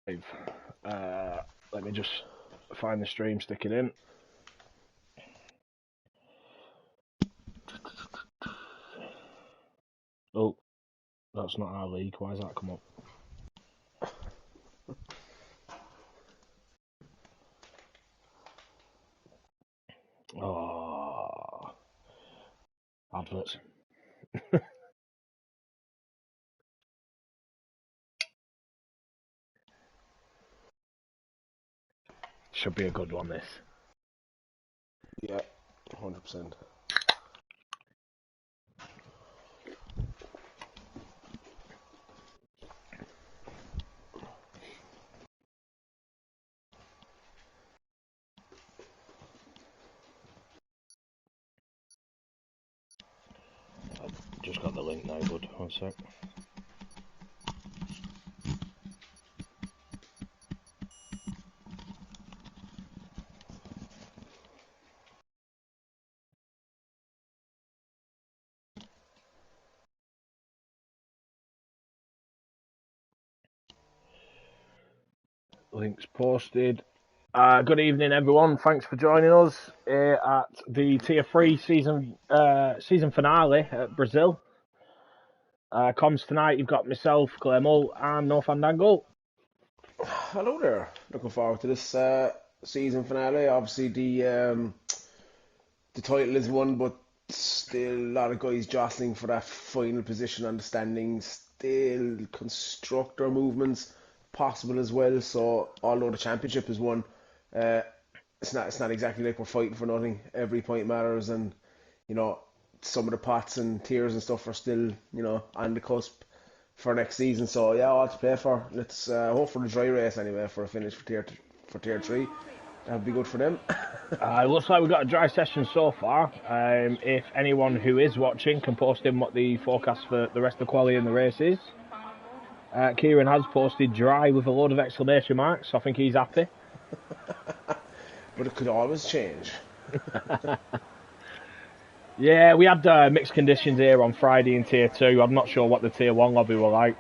Let me just find the stream, stick it in. Oh, that's not our league. Why has that come up? Oh, adverts. Should be a good one, this. Yeah, 100%. I've just got the link now, bud. 1 sec. Links posted. Good evening, everyone. Thanks for joining us at the Tier 3 season finale at Brazil. Comms tonight, you've got myself, Clay Mull, and No Fandango. Hello there. Looking forward to this season finale. Obviously, the title is won, but still a lot of guys jostling for that final position on the standings. Still constructor movements possible as well. So although the championship is won, uh, it's not exactly like we're fighting for nothing. Every point matters, and you know some of the pots and tiers and stuff are still on the cusp for next season. So yeah, all to play for. Let's hope for the dry race anyway for a finish for tier 3. That'd be good for them. It looks like we've got a dry session so far. If anyone who is watching can post in what the forecast for the rest of the quali and the race is. Kieran has posted dry with a load of exclamation marks, so I think he's happy. But it could always change. Yeah, we had mixed conditions here on Friday in Tier 2. I'm not sure what the Tier 1 lobby were like.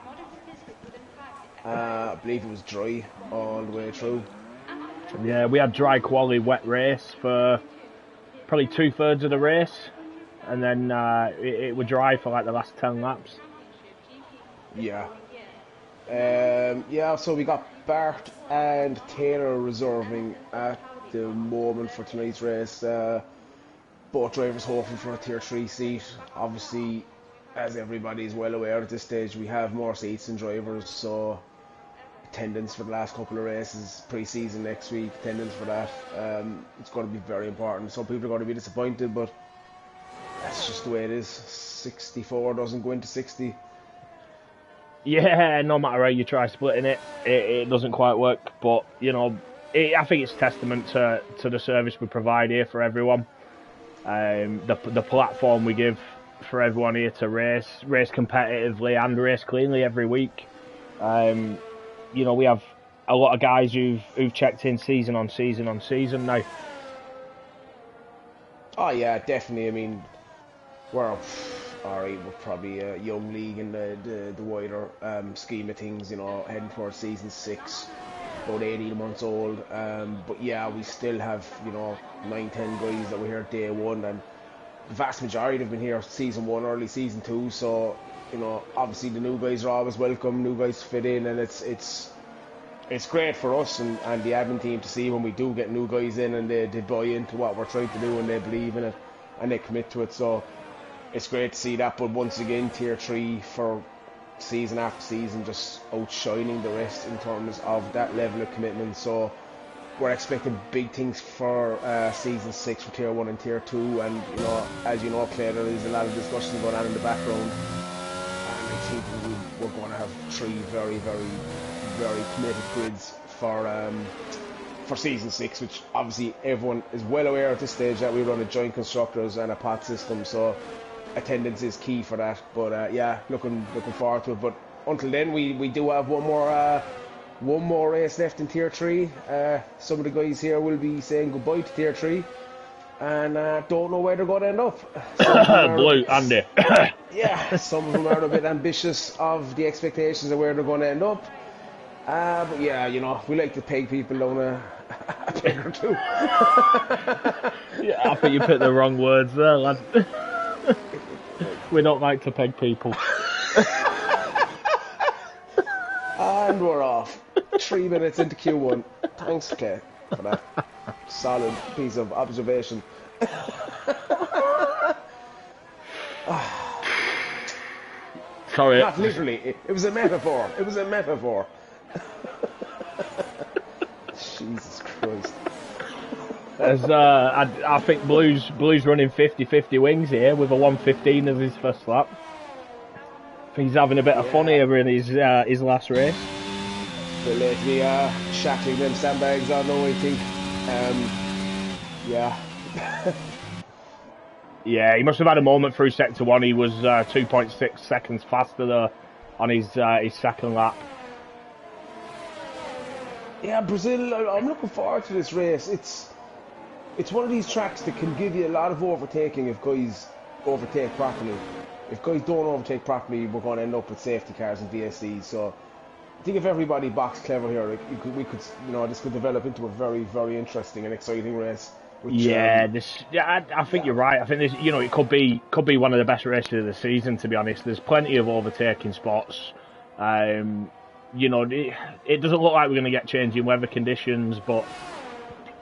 I believe it was dry all the way through. Yeah, we had dry quali, wet race for probably 2/3 of the race, and then it was dry for like the last 10 laps. Yeah. So we got Bart and Taylor reserving at the moment for tonight's race. Both drivers hoping for a tier 3 seat. Obviously, as everybody is well aware at this stage, we have more seats than drivers, so attendance for the last couple of races, pre-season next week, attendance for that, it's going to be very important. Some people are going to be disappointed, but that's just the way it is. 64 doesn't go into 60. Yeah, no matter how you try splitting it, it doesn't quite work. But I think it's testament to the service we provide here for everyone. The platform we give for everyone here to race competitively and race cleanly every week. We have a lot of guys who've checked in season on season now. Oh yeah, definitely. I mean, we're alright. We're probably a young league in the wider scheme of things. Heading towards season 6, about 18 months old. But yeah, we still have 9, 10 guys that were here day 1, and the vast majority have been here season 1, early season 2. So obviously the new guys are always welcome. New guys fit in, and it's great for us and the admin team to see when we do get new guys in and they buy into what we're trying to do and they believe in it and they commit to it. So it's great to see that. But once again, tier 3 for season after season, just outshining the rest in terms of that level of commitment. So we're expecting big things for season 6 for tier 1 and tier 2. And as you know, Claire, there is a lot of discussion going on in the background, and I think we're going to have 3 very, very, very committed grids for season 6, which obviously everyone is well aware at this stage that we run a joint constructors and a pot system, so attendance is key for that. But yeah, looking forward to it. But until then, we do have one more race left in tier 3. Some of the guys here will be saying goodbye to tier 3 and don't know where they're going to end up. Blue, Andy. Yeah, some of them are a bit ambitious of the expectations of where they're going to end up. But yeah, you know, we like to peg people down a peg or two. Yeah, I think you put the wrong words there, lad. Like, We don't like to peg people. and we're off. 3 minutes into Q1. Thanks, Clay, for that solid piece of observation. Sorry. Not literally. It was a metaphor. It was a metaphor. Jesus Christ. As I think Blue's running 50-50 wings here with a 1:15 as his first lap. I think he's having a bit of fun here in his last race. But lately, shackling them sandbags on, though, I think. Yeah. Yeah, he must have had a moment through sector 1. He was 2.6 seconds faster though on his second lap. Yeah, Brazil, I'm looking forward to this race. It's one of these tracks that can give you a lot of overtaking if guys overtake properly. If guys don't overtake properly, we're going to end up with safety cars and VSCs. So I think if everybody boxed clever here, we could, you know, this could develop into a very, very interesting and exciting race. Which, I think you're right. I think this, you know, it could be one of the best races of the season. To be honest, there's plenty of overtaking spots. You know, it doesn't look like we're going to get changing weather conditions, but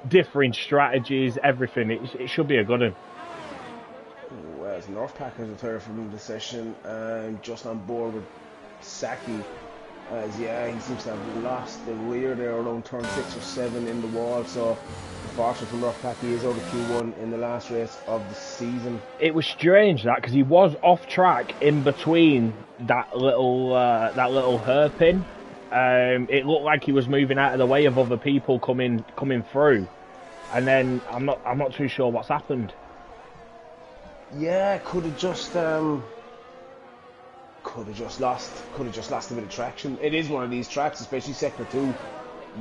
differing strategies, everything. It should be a good one. Whereas Northpack has retired from the session and just on board with Saki. As he seems to have lost the rear there around turn 6 or 7 in the wall. So unfortunately for Northpack, he is out of Q1 in the last race of the season. It was strange that because he was off track in between that little hairpin. It looked like he was moving out of the way of other people coming through, and then I'm not too sure what's happened. Yeah, could have just lost a bit of traction. It is one of these tracks, especially sector 2.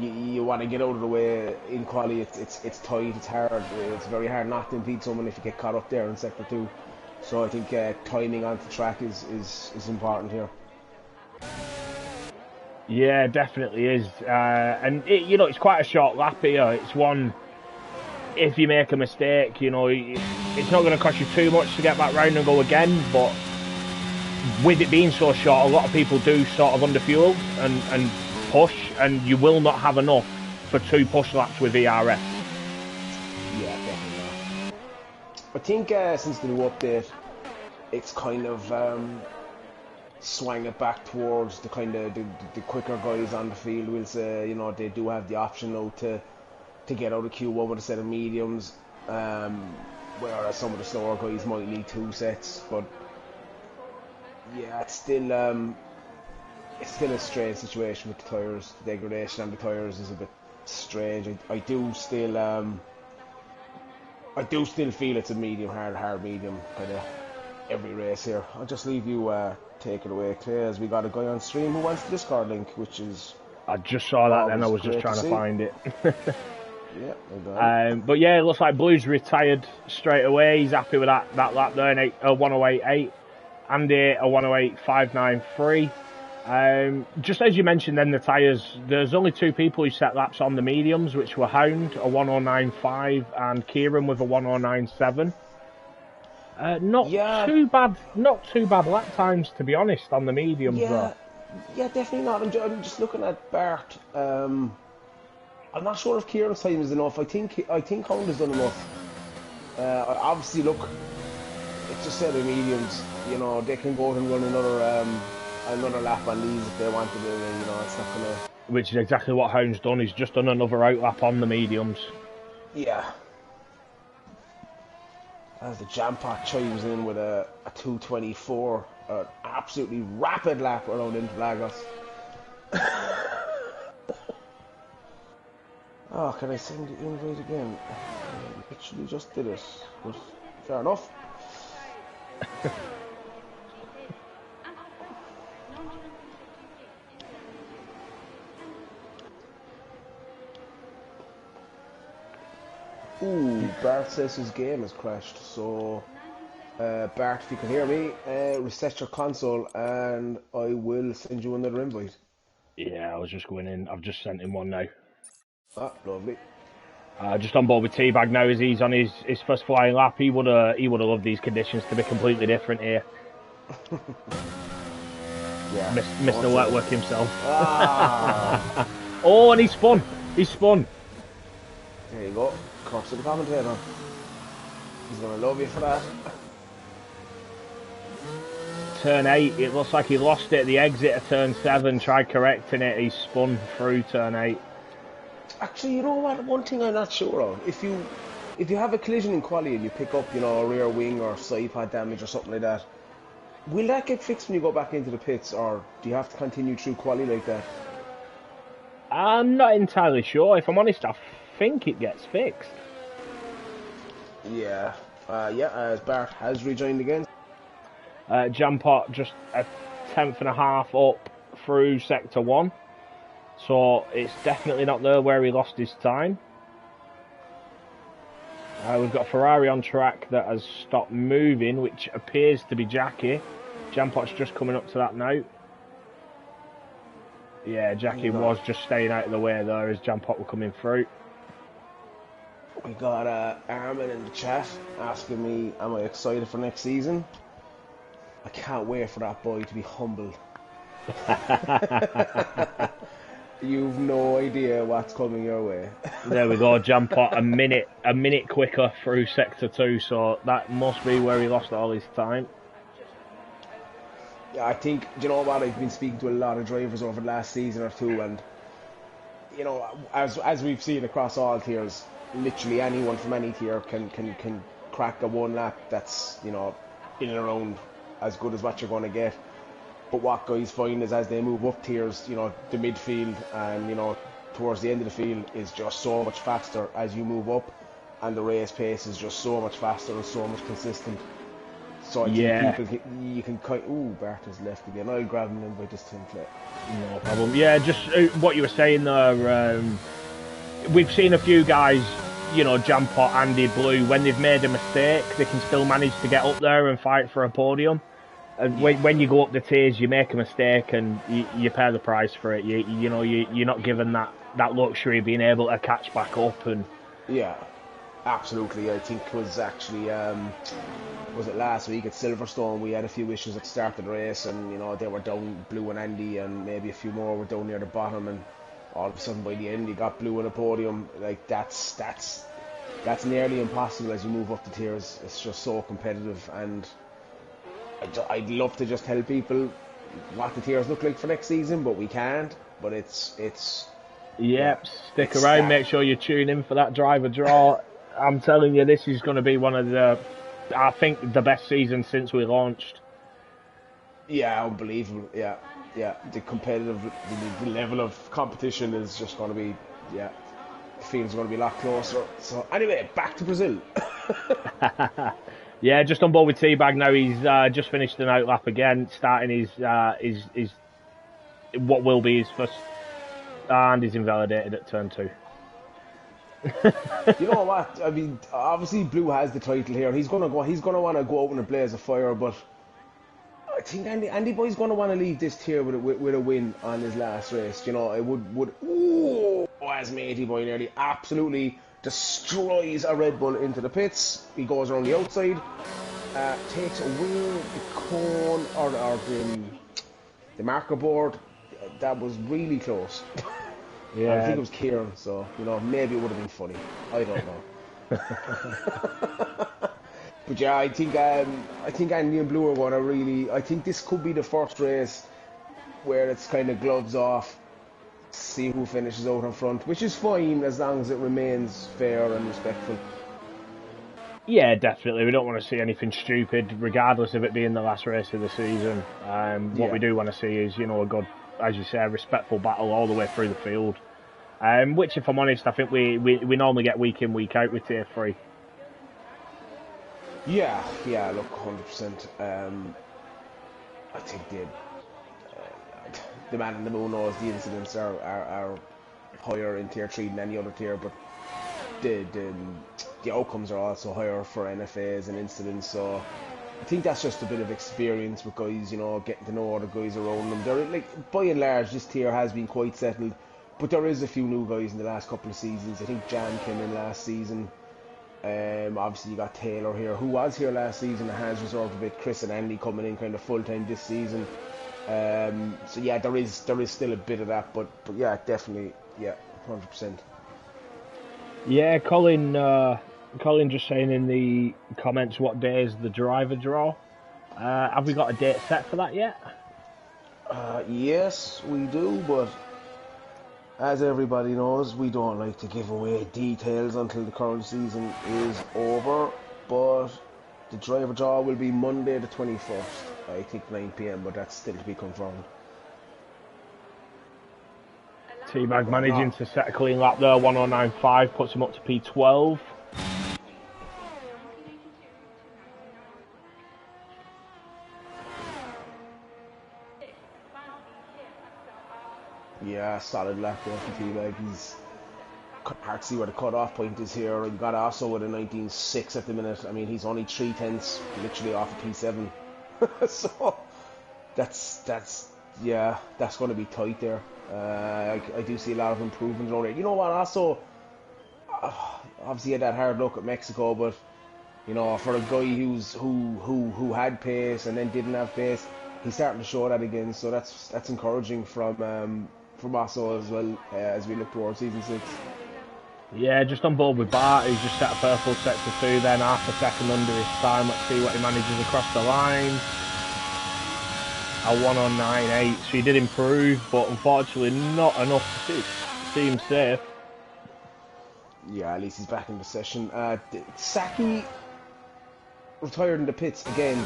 You want to get out of the way in quali. It's tight, it's hard. It's very hard not to impede someone if you get caught up there in sector 2. So I think timing onto track is important here. Yeah, definitely is. And you know, it's quite a short lap here. It's one. If you make a mistake, you know, it's not going to cost you too much to get back round and go again. But with it being so short, a lot of people do sort of underfuel and push, and you will not have enough for 2 push laps with ERS. Yeah, definitely not. I think since the new update, it's kind of swang it back towards the kind of the quicker guys on the field. We'll say, you know, they do have the option now to get out of Q1 with a set of mediums, whereas some of the slower guys might need 2 sets. But yeah, it's still a strange situation with the tyres. The degradation on the tyres is a bit strange. I do still feel it's a medium, hard medium kind of every race here. I'll just leave you take it away, Clay, as we got a guy on stream who wants the Discord link, which is... I just saw that then, I was just trying to find it. Yeah, but yeah, it looks like Blue's retired straight away. He's happy with that lap there, 108.8. Andy, a 108.593. Just as you mentioned then, the tyres, there's only 2 people who set laps on the mediums, which were Hound, a 109.5, and Kieran with a 109.7. Not too bad lap times, to be honest, on the mediums though. Yeah, definitely not. I'm just looking at Bart. I'm not sure if Kieran's time is enough. I think Hound has done enough. Obviously, look, it's just set of mediums. You know, they can go out and run another lap on these if they wanted to. You know, it's not gonna. Which is exactly what Hound's done. He's just done another outlap on the mediums. Yeah. As the jam pack chimes in with a 2:24, an absolutely rapid lap around Interlagos. Oh, can I send the invite again? I literally just did it, but fair enough. Ooh, Bart says his game has crashed, so Bart, if you can hear me, reset your console and I will send you another invite. Yeah, I was just going in. I've just sent him one now. Ah, lovely. Just on board with Teabag now as he's on his first flying lap. He would have loved these conditions to be completely different here. Yeah. Mr. Wetwork himself. Ah. Oh, and he spun. He spun. There you go. Curse to the commentator. He's gonna love you for that. Turn 8. It looks like he lost it at the exit of turn 7. Tried correcting it. He spun through turn 8. Actually, you know what? One thing I'm not sure of. If you have a collision in quali and you pick up, a rear wing or side pad damage or something like that, will that get fixed when you go back into the pits, or do you have to continue through quali like that? I'm not entirely sure. If I'm honest, I think it gets fixed. Yeah. As Bart has rejoined again. Jampot just a tenth and a half up through sector 1. So it's definitely not there where he lost his time. We've got a Ferrari on track that has stopped moving, which appears to be Jackie. Jampot's just coming up to that now. Yeah, Jackie was just staying out of the way there as Jampot were coming through. We got Armin in the chat asking me, am I excited for next season? I can't wait for that boy to be humbled. You've no idea what's coming your way. There we go, Jampot a minute quicker through sector 2, so that must be where he lost all his time. Yeah, I think, you know what, I've been speaking to a lot of drivers over the last season or two, and as we've seen across all tiers, literally anyone from any tier can crack a one lap that's in and around as good as what you're going to get. But what guys find is as they move up tiers, the midfield and towards the end of the field is just so much faster as you move up, and the race pace is just so much faster and so much consistent. So I think you can ooh, Bart has left again. I'll grab him and invite this to him play. No problem. Yeah, just what you were saying there. We've seen a few guys, Jampot, Andy, Blue, when they've made a mistake, they can still manage to get up there and fight for a podium. And when you go up the tiers, you make a mistake and you pay the price for it. You're not given that luxury of being able to catch back up. And yeah, absolutely. I think it was actually was it last week at Silverstone, we had a few issues at the start of the race, and they were down, Blue and Andy, and maybe a few more were down near the bottom, and all of a sudden by the end you got Blue on a podium. Like that's nearly impossible as you move up the tiers. It's just so competitive, and I'd love to just tell people what the tiers look like for next season, but we can't. But it's stick around, make sure you tune in for that driver draw. I'm telling you, this is going to be one of I think the best season since we launched. Yeah, unbelievable. Yeah. The competitive, the level of competition is just going to be, the field's going to be a lot closer. So anyway, back to Brazil. Yeah, just on board with Teabag now. He's just finished an out lap again, starting his what will be his first, and he's invalidated at turn 2. You know what? I mean, obviously Blue has the title here. He's gonna want to go out in a blaze of fire, but I think Andy Boy's gonna want to leave this tier with a win on his last race. It would as Matey Boy nearly absolutely destroys a Red Bull into the pits. He goes around the outside, takes away the cone or the marker board. That was really close. Yeah. I think it was Kieran, so maybe it would have been funny. I don't know. But yeah, I think Andy and Blue are going to really. I think this could be the first race where it's kind of gloves off, see who finishes out in front, which is fine as long as it remains fair and respectful. Yeah, definitely. We don't want to see anything stupid, regardless of it being the last race of the season. What we do want to see is, a good, as you say, a respectful battle all the way through the field. Which, if I'm honest, I think we normally get week in, week out with Tier 3. Yeah, look, 100%. I think the man in the moon knows the incidents are higher in Tier 3 than any other tier, but the outcomes are also higher for NFAs and incidents, so I think that's just a bit of experience with guys, you know, getting to know other guys around them. They're like, by and large, this tier has been quite settled, but there is a few new guys in the last couple of seasons. I think Jan came in last season. Obviously you got Taylor here, who was here last season and has reserved a bit. Chris and Andy coming in kind of full time this season. So yeah, there is still a bit of that, but yeah, definitely, yeah, 100%. Yeah, Colin just saying in the comments, what day is the driver draw? Have we got a date set for that yet? Yes, we do, but as everybody knows, we don't like to give away details until the current season is over. But the driver draw will be Monday the 21st, I think 9 PM, but that's still to be confirmed. T-Bag managing to set a clean lap there, 109.5, puts him up to P12. Yeah, solid lap there for T-Bag. He's hard to see where the cut-off point is here. You've got also with a 19.6 at the minute. I mean, he's only 3/10 literally off of P7. So that's yeah, that's going to be tight there. I do see a lot of improvements on it. You know what? Also, obviously he had that hard look at Mexico, but you know, for a guy who had pace and then didn't have pace, he's starting to show that again. So that's encouraging from Osso as well as we look towards season 6. Yeah, just on board with Bart, who's just set a purple set to 2, then half a second under his time. Let's see what he manages across the line. A 109.8, so he did improve, but unfortunately not enough to seem safe. Yeah, at least he's back in the session. Saki retired in the pits again.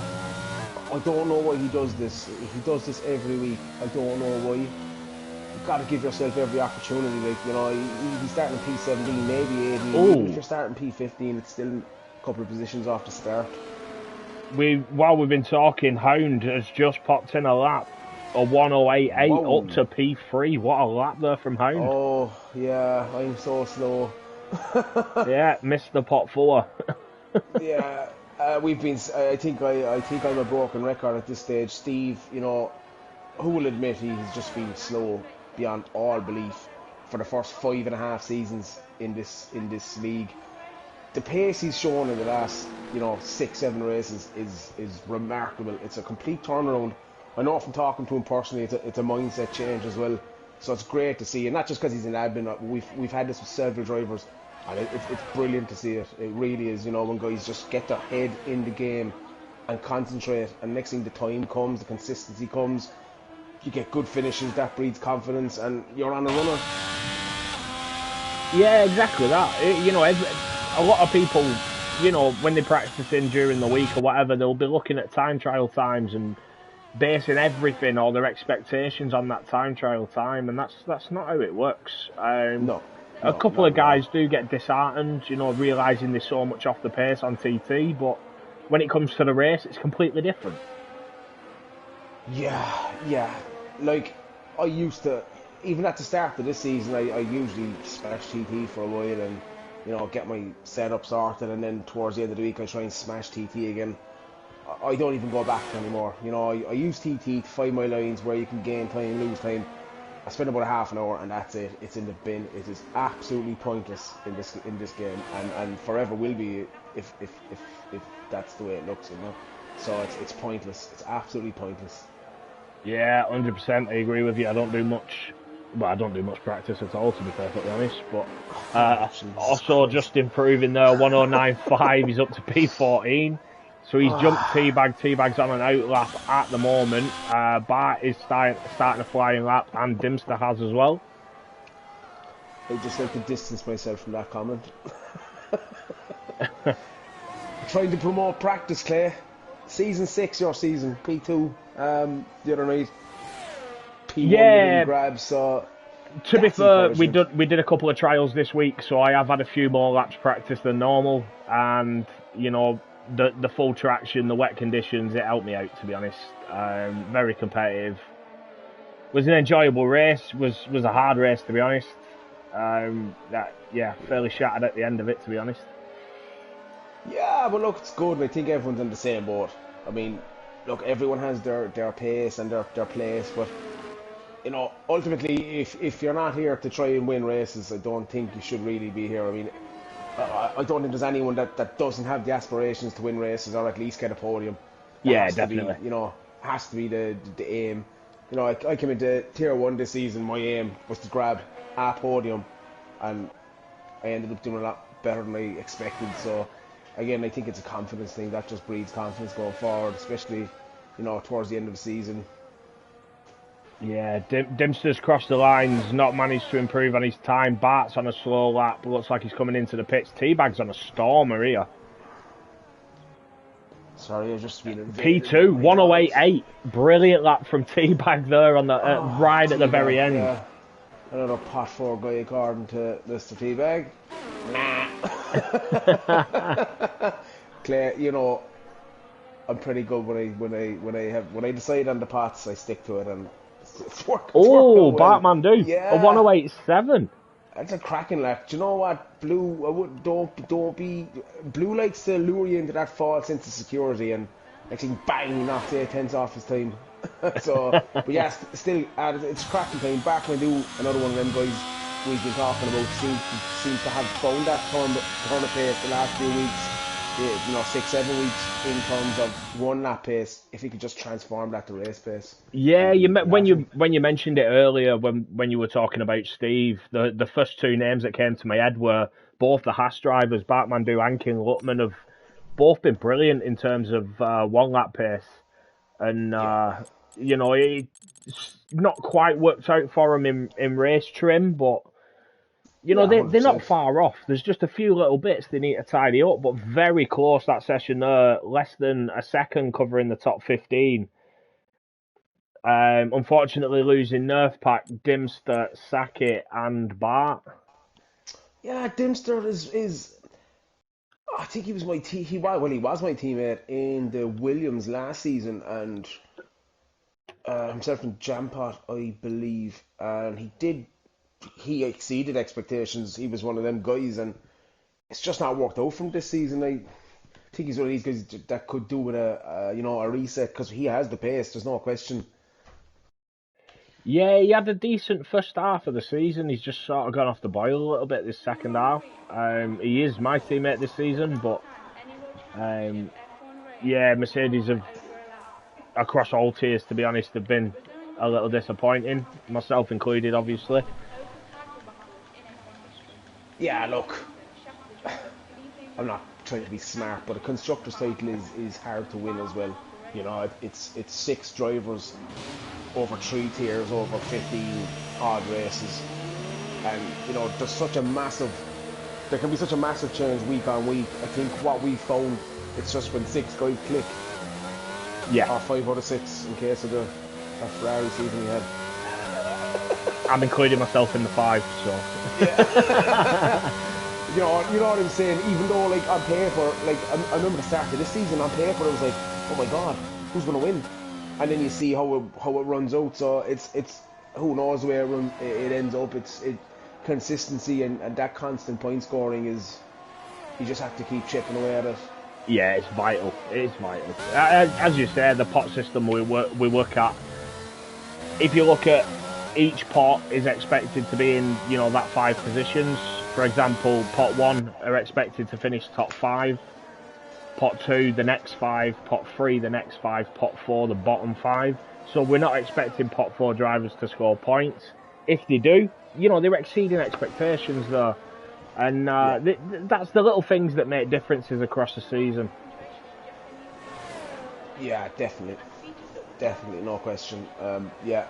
I don't know why he does this. He does this every week. I don't know why. You've got to give yourself every opportunity. Like, you know, he's starting P17, maybe 18. Even if you're starting P15, it's still a couple of positions off the start. While we've been talking, Hound has just popped in a lap, a 108.8 up to P3. What a lap there from Hound. Oh yeah, I'm so slow. Yeah, missed the pot fuller. Yeah, we've been. I think I'm a broken record at this stage. Steve, you know, who will admit he's just been slow beyond all belief for the first 5.5 seasons in this league. The pace he's shown in the last, you know, 6-7 races is remarkable. It's a complete turnaround. I know from talking to him personally, it's a mindset change as well. So it's great to see, and not just because he's an admin. We've had this with several drivers, and it's brilliant to see it. It really is. You know, when guys just get their head in the game and concentrate, and next thing the time comes, the consistency comes, you get good finishes. That breeds confidence, and you're on a runner. Yeah, exactly that. You know, a lot of people, you know, when they're practicing during the week or whatever, they'll be looking at time trial times and basing everything or their expectations on that time trial time, and that's not how it works. No, a couple of guys do get disheartened, you know, realising there's so much off the pace on TT, but when it comes to the race, it's completely different. Yeah. Like, I used to, even at the start of this season, I usually smash TT for a while and, you know, get my setup sorted, and then towards the end of the week I try and smash TT again. I don't even go back anymore. You know, I use TT to find my lines where you can gain time, lose time. I spend about a half an hour and that's it. It's in the bin. It is absolutely pointless in this game, and forever will be if that's the way it looks, you know. So it's pointless. It's absolutely pointless. Yeah, 100%. I agree with you. I don't do much practice at all, to be perfectly honest. But also just improving there, 109.5. He's up to P14. So he's jumped T-Bag. T-Bag's on an out lap at the moment. Bart is starting a flying lap, and Dimster has as well. I just like to distance myself from that comment. Trying to promote practice, Clay. Season 6, your season. P2 the other night. P1 grabs. So to be fair, we did a couple of trials this week, so I have had a few more laps practice than normal, and you know, the full traction, the wet conditions, it helped me out, to be honest. Very competitive. Was an enjoyable race. Was a hard race, to be honest. Fairly shattered at the end of it, to be honest. Yeah, but look, it's good. I think everyone's in the same boat. I mean, look, everyone has their pace and their place, but you know, ultimately, if you're not here to try and win races, I don't think you should really be here. I mean, I don't think there's anyone that doesn't have the aspirations to win races or at least get a podium. That Yeah, has definitely. to be, you know, has to be the aim. You know, I came into Tier 1 this season, my aim was to grab a podium, and I ended up doing a lot better than I expected. So, again, I think it's a confidence thing. That just breeds confidence going forward, especially, you know, towards the end of the season. Yeah, Dempster's crossed the lines, not managed to improve on his time. Bart's on a slow lap, looks like he's coming into the pits. Teabag's on a stormer here. Sorry, I've just been invaded. P2, 108.8. Brilliant lap from Teabag there on the right at the very Teabag, end. yeah. Another pot 4 guy according to Mr. Teabag. Nah. Claire, you know, I'm pretty good when I decide on the pots, I stick to it, and it's working. Oh, well. Bartman do. Yeah. A 108.7. That's a cracking lap. Do you know what, Blue? Don't be. Blue likes to lure you into that false sense of security, and actually, bang, knocks 8 tenths off his time. So, but yeah, still, it's cracking time. Backman do another one of them guys we've been talking about. Seems to have found that turn of pace the last few weeks. You know, 6-7 weeks in terms of one lap pace. If he could just transform that to race pace. Yeah, when you mentioned it earlier, when you were talking about Steve, the first two names that came to my head were both the Haas drivers, Bartmandu and King Lutman, have both been brilliant in terms of one lap pace, and you know, it's not quite worked out for him in race trim, but you know, Yeah, they're not 100%. far off. There's just a few little bits they need to tidy up, but very close that session there, less than a second covering the top 15. Unfortunately, losing Nerf Pack, Dimster, Sackett, and Bart. Yeah, Dempster is. I think he was my he was my teammate in the Williams last season, and himself and Jampot, I believe, and he exceeded expectations. He was one of them guys, and it's just not worked out from this season. I think he's one of these guys that could do with a reset, because he has the pace. There's no question. Yeah, he had a decent first half of the season. He's just sort of gone off the boil a little bit this second half. He is my teammate this season, but yeah, Mercedes have, across all tiers, to be honest, have been a little disappointing, myself included, obviously. Yeah, look, I'm not trying to be smart, but a constructor's title is hard to win as well. You know, it's 6 drivers over 3 tiers, over 15 odd races, and you know there can be such a massive change week on week. I think what we found, it's just when 6 guys click, Yeah, or 5 out of 6 in case of that Ferrari season we had. I'm including myself in the 5, so. Yeah. You know what I'm saying? Even though, like, on paper, like, I remember the start of this season, on paper it was like, oh my god, who's gonna win? And then you see how it runs out. So it's who knows where it ends up. It's consistency and that constant point scoring is, you just have to keep chipping away at it. Yeah, it's vital. It's vital. As you said, the pot system we work at. If you look at each pot is expected to be in, you know, that 5 positions. For example, pot 1 are expected to finish top 5. Pot 2, the next 5. Pot 3, the next 5. Pot 4, the bottom 5. So we're not expecting pot 4 drivers to score points. If they do, you know, they're exceeding expectations though. And that's the little things that make differences across the season. Yeah, definitely, no question. Yeah,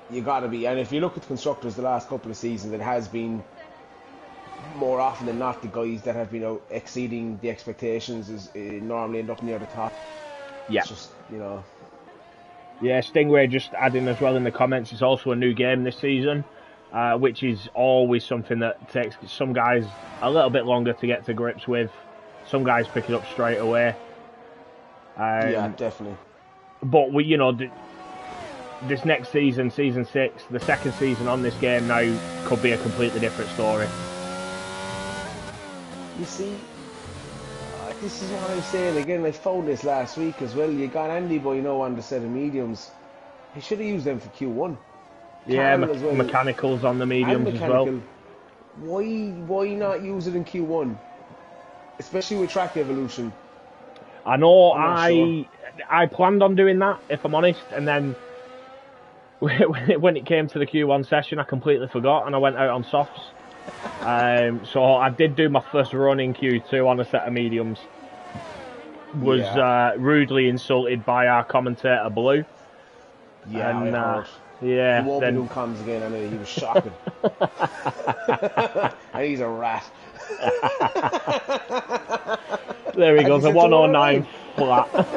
you got to be. And if you look at the constructors the last couple of seasons, it has been more often than not the guys that have been out exceeding the expectations is normally end up near the top. Yeah. It's just, you know. Yeah, Stingray just adding as well in the comments, it's also a new game this season, which is always something that takes some guys a little bit longer to get to grips with. Some guys pick it up straight away. Yeah, definitely. But we, you know, this next season, season 6, the second season on this game now could be a completely different story. You see, this is what I'm saying again. I found this last week as well. You got Andy Boy now on the set of mediums. He should have used them for Q1. Yeah, Carl as well, mechanicals on the and mediums as well. mechanical. Why not use it in Q1? Especially with track evolution. I know I'm not sure. I planned on doing that, if I'm honest, and then when it came to the Q1 session, I completely forgot and I went out on softs. So I did do my first run in Q2 on a set of mediums. Was rudely insulted by our commentator Blue. Yeah, and, I heard. Yeah, He won't then... be doing comms again, I know. He was shocking. And he's a rat. There he goes, a 109 flat.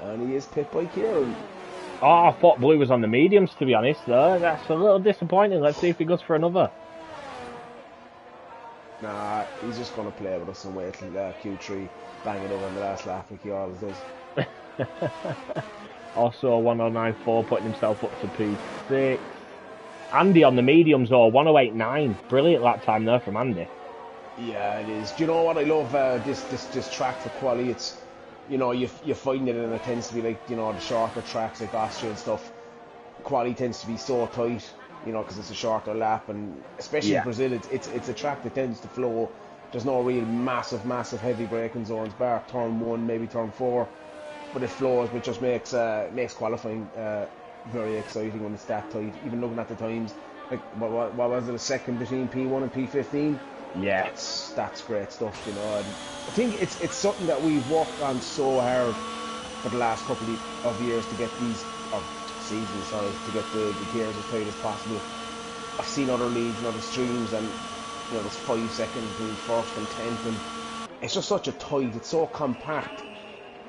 And he is picked by Kieran. Oh, I thought Blue was on the mediums, to be honest, though. That's a little disappointing. Let's see if he goes for another. Nah, he's just going to play with us and wait till Q3, bang it over on the last lap like he always does. Also, 109.4, putting himself up to P6. Andy on the mediums, or 108.9. Brilliant lap time there from Andy. Yeah, it is. Do you know what I love? This track for quali. It's, you know, you find it, and it tends to be like, you know, the shorter tracks like Austria and stuff. Quali tends to be so tight, you know, because it's a shorter lap, and especially in Brazil, it's a track that tends to flow. There's no real massive heavy braking zones, bar turn 1, maybe turn 4, but it flows, which just makes qualifying very exciting when it's that tight. Even looking at the times, like what was it, a second between P1 and P15? Yeah, that's great stuff, you know. And I think it's something that we've worked on so hard for the last couple of years to get these, or seasons, sorry, to get the gears as tight as possible. I've seen other leagues and other streams, and you know, there's 5 seconds between first and 10th, and it's just such a tight, it's so compact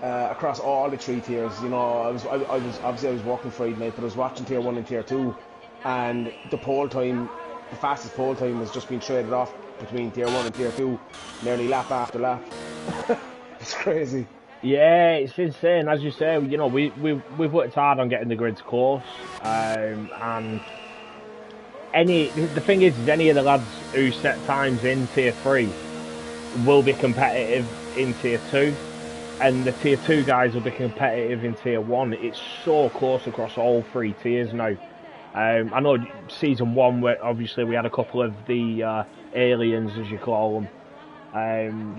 across all the 3 tiers. You know, I was obviously I was working Friday night, but I was watching tier 1 and tier 2, and the fastest pole time has just been traded off between tier 1 and tier 2, nearly lap after lap. It's crazy. Yeah, it's insane. As you say, you know, we've worked hard on getting the grids close, and the thing is any of the lads who set times in tier 3 will be competitive in tier 2, and the tier 2 guys will be competitive in tier 1. It's so close across all 3 tiers now. I know season 1, where obviously we had a couple of the aliens, as you call them,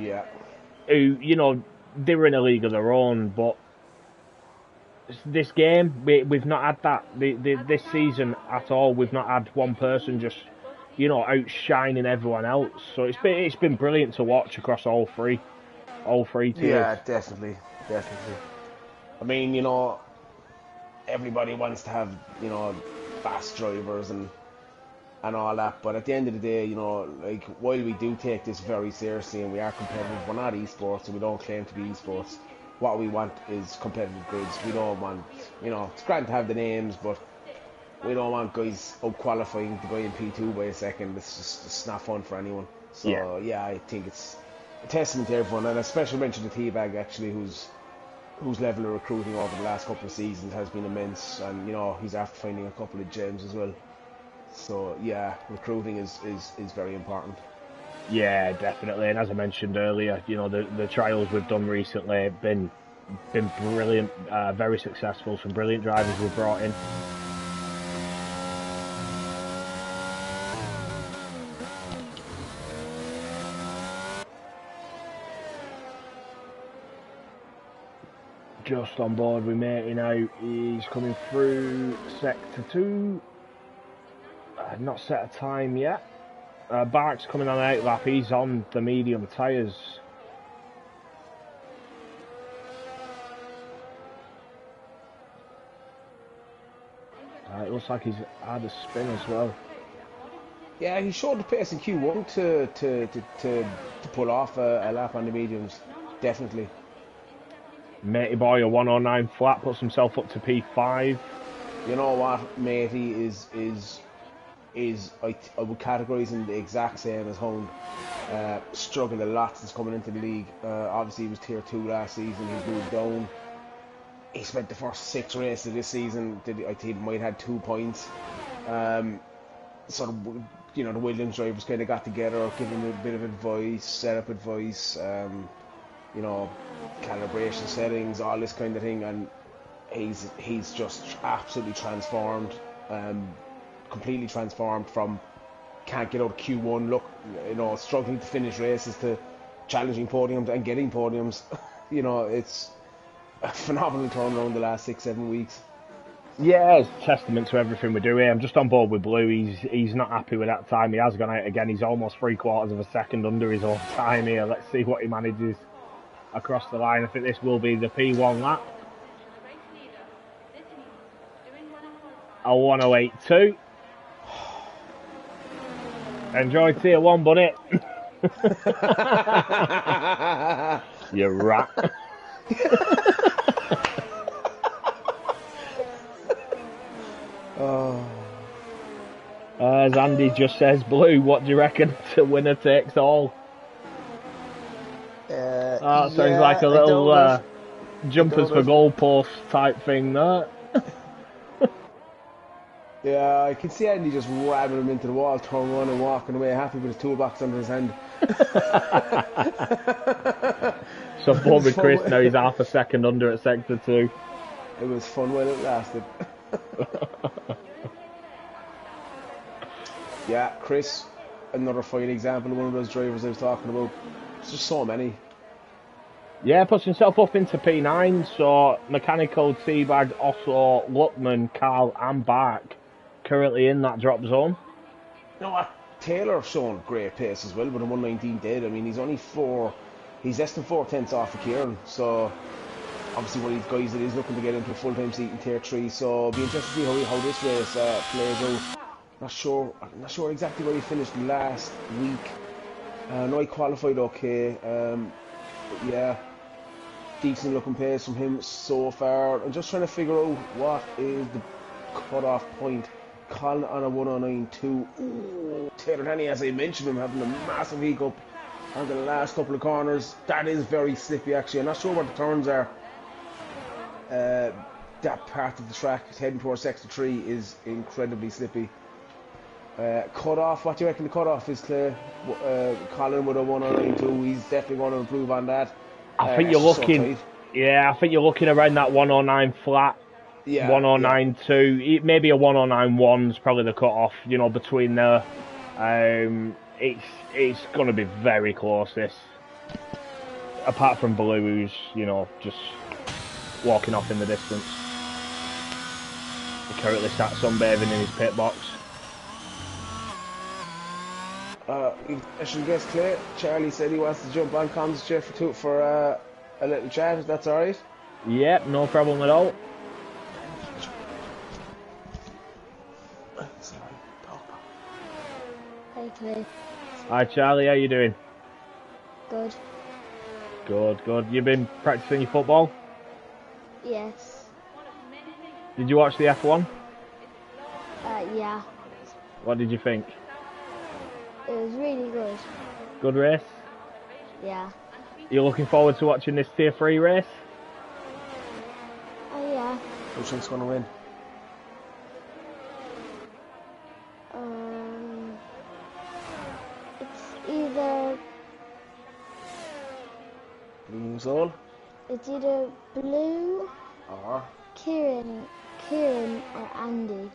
who, you know, they were in a league of their own, but this game, we've not had that. This season at all, we've not had one person just, you know, outshining everyone else. So it's been brilliant to watch across all three tiers. Yeah, definitely. I mean, you know, everybody wants to have, you know, fast drivers and all that, but at the end of the day, you know, like, while we do take this very seriously and we are competitive, we're not esports and we don't claim to be esports. What we want is competitive grids. We don't want, you know, it's grand to have the names, but we don't want guys out qualifying the guy in P2 by a second. It's not fun for anyone. So yeah, I think it's a testament to everyone, and a special mention to T-Bag, actually, whose level of recruiting over the last couple of seasons has been immense, and you know, he's after finding a couple of gems as well. So yeah, recruiting is very important. Yeah, definitely. And as I mentioned earlier, you know, the trials we've done recently have been brilliant, very successful. Some brilliant drivers we've brought in. Just on board with matey now. He's coming through sector 2. Not set a time yet. Bark's coming on out lap. He's on the medium tyres. It looks like he's had a spin as well. Yeah, he showed the pace in Q1 to pull off a lap on the mediums, definitely. Matey boy, a 109 flat, puts himself up to P5. You know what, Matey is I would categorise him the exact same as Hound. Struggled a lot since coming into the league. Obviously he was tier 2 last season, he's moved down. He spent the first 6 races of this season, I think he might have had 2 points. sort of, you know, the Williams drivers kind of got together, giving him a bit of advice, setup advice, you know, calibration settings, all this kind of thing, and he's just absolutely transformed, completely transformed from can't get out of Q1, look, you know, struggling to finish races to challenging podiums and getting podiums. You know, it's a phenomenal turnaround the last 6-7 weeks. Yeah, it's a testament to everything we do here. I'm just on board with Blue. He's not happy with that time. He has gone out again. He's almost 3/4 of a second under his own time here. Let's see what he manages across the line. I think this will be the P1 lap. A 1:08.2. Enjoy tier 1, buddy. You rat. As Andy just says, Blue, what do you reckon to winner takes all? Sounds like a little jumpers for goalposts type thing there. Yeah, I can see Andy just ramming him into the wall, turning on and walking away, happy with his toolbox under his hand. So forward with Chris, now he's half a second under at sector 2. It was fun while it lasted. Yeah, Chris, another fine example of one of those drivers I was talking about. There's just so many. Yeah, puts himself up into P9, so Mechanical, Teabag, Oslo, Luckman, Carl and Bark currently in that drop zone. You know what? Taylor shown great pace as well, but a 119 dead. I mean, he's less than 4/10 off of Kieran, so obviously one of these guys that is looking to get into a full-time seat in tier 3, so it'll be interesting to see how this race plays out. I'm not sure exactly where he finished last week. I know he qualified okay, but yeah, decent looking pace from him so far. I'm just trying to figure out what is the cut-off point. Colin on a 109.2. Ooh, Taylor Denny, as I mentioned, him having a massive hiccup on the last couple of corners. That is very slippy actually. I'm not sure what the turns are. That part of the track heading towards sector 3 is incredibly slippy. Cut-off, what do you reckon the cut-off is to Colin with a 109.2? He's definitely going to improve on that. I think you're looking, I think you're looking around that 109 flat. Yeah, 109.2, maybe a 109.1 is probably the cut-off, you know, between there. It's going to be very close, this. Apart from Blue, who's, you know, just walking off in the distance. He currently sat sunbathing in his pit box. Special guest Clay, Charlie said he wants to jump on comms for a little chat, if that's alright? Yep, no problem at all. Hi Clay. Hi Charlie, how you doing? Good. Good. You been practicing your football? Yes. Did you watch the F1? Yeah. What did you think? It was really good. Good race? Yeah. You looking forward to watching this tier 3 race? Oh yeah. Which one's going to win? It's either... Blue. It's either Blue, or Kieran or Andy.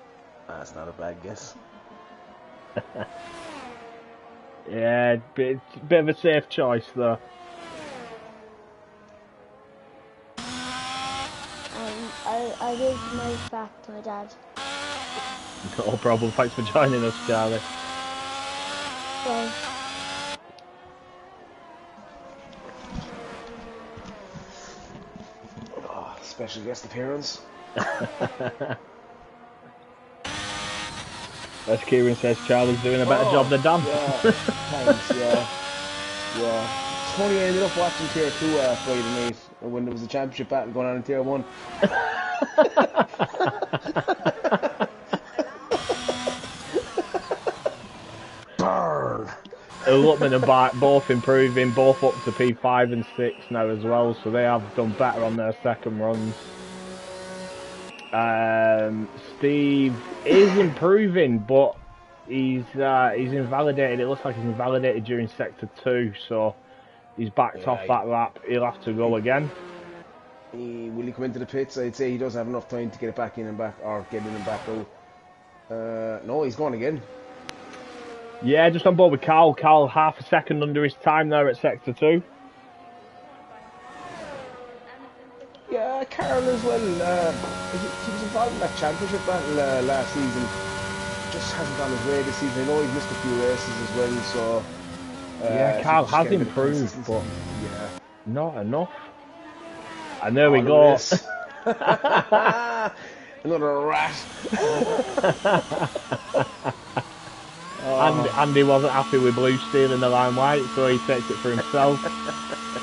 That's not a bad guess. Yeah, bit of a safe choice though. I give my back to my dad. No problem, thanks for joining us, Charlie. Bye. Oh, special guest appearance. As Kieran says, Charlie's doing a better job than Dan. Yeah, thanks, yeah. It's funny, I ended up watching Tier 2 Friday night when there was a championship battle going on in Tier 1. Burn! Luckman and Bart both improving, both up to P5 and 6 now as well, so they have done better on their second runs. Steve is improving, but he's invalidated. It looks like he's invalidated during sector 2, so he's backed off that lap. He'll have to go again. Will he come into the pits? I'd say he doesn't have enough time to get it back in and back, or get in and back out. No, he's gone again. Yeah, just on board with Carl. Carl half a second under his time there at sector 2. Yeah, Carl as well. He was involved in that championship battle last season. Just hasn't gone his way this season. I know he's missed a few races as well, so... yeah, Carl has improved, but yeah, not enough. And there we go. Another rat. And Andy wasn't happy with Blue stealing the limelight, so he takes it for himself.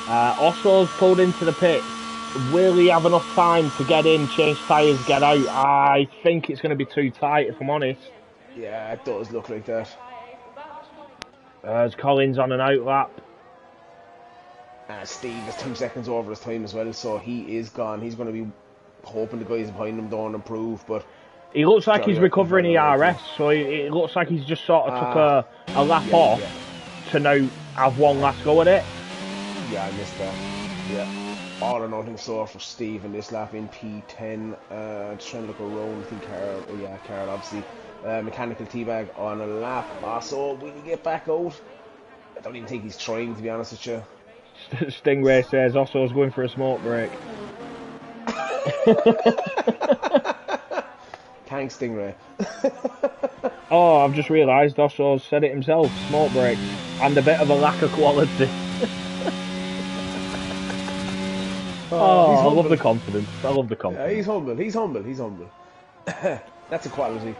Osso's pulled into the pit. Will he have enough time to get in, change tyres, get out? I think it's going to be too tight, if I'm honest. Yeah, it does look like that. As Collins on an out lap. Steve is 2 seconds over his time as well, so he is gone. He's going to be hoping the guys behind him don't improve, but... He looks like he's recovering ERS, so it looks like he's just sort of took a lap off to now have one last go at it. Yeah, I missed that. Yeah. All or nothing so for Steve in this lap in P10. Just trying to look around. I think Carl obviously. Mechanical teabag on a lap. So will he get back out? I don't even think he's trying, to be honest with you. Stingray says Osso's going for a smoke break. Thanks, Stingray. Oh, I've just realised Osso's said it himself. Smoke break. And a bit of a lack of quality. I love the confidence. I love the confidence. Yeah, he's humble. That's a quality.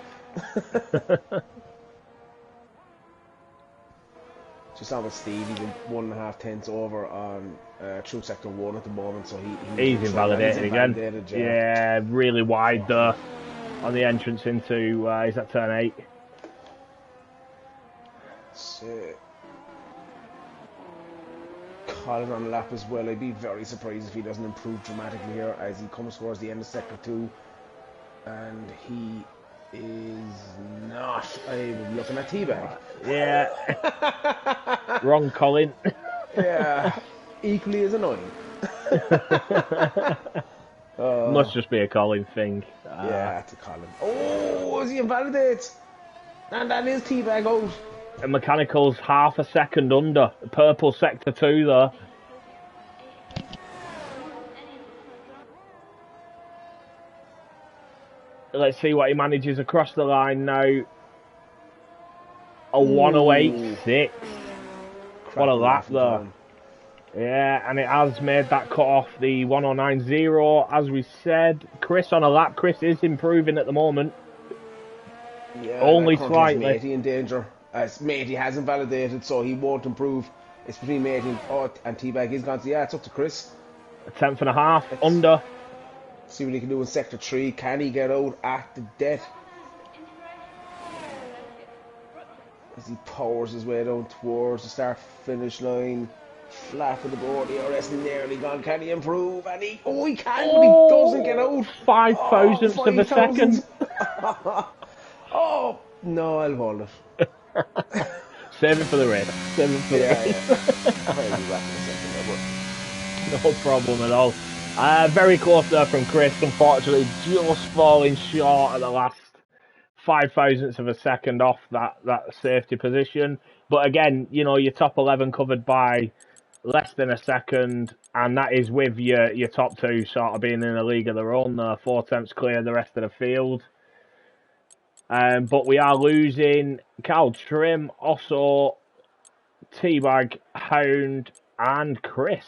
Just on with Steve, he's 1.5 tenths over on through sector 1 at the moment, so he's invalidated again. Yeah, really wide there on the entrance into, is that turn 8? Colin on a lap as well. I'd be very surprised if he doesn't improve dramatically here as he comes towards the end of sector 2, and he is not. I'm looking at teabag. Yeah. Wrong Colin. Yeah. Equally as annoying. Must just be a Colin thing. Yeah, it's a Colin. Oh, is he invalidated? And that is teabag out. And Mechanical's half a second under. Purple sector 2 there. Let's see what he manages across the line now. A 108.6. What a lap there. Yeah, and it has made that cut off the 109.0, as we said. Chris on a lap. Chris is improving at the moment. Yeah, only slightly. Matey in danger. As Matey has invalidated, so he won't improve. It's between Matey and Teabag is gone. So yeah, it's up to Chris. A 10.5 under. See what he can do in sector 3. Can he get out at the death? As he powers his way down towards the start-finish line. Flat with the board, the RS nearly gone. Can he improve? And he can, but he doesn't get out. 5 thousandths of a second. Oh, no, I'll hold it. Save it for the race. Save it for the race. I'll be back in a second. No problem at all. Very close there from Chris, unfortunately, just falling short at the last 5 thousandths of a second off that safety position. But again, you know, your top 11 covered by less than a second, and that is with your top 2 sort of being in a league of their own. 4 tenths clear the rest of the field. But we are losing Carl Trim, also Teabag, Hound, and Chris.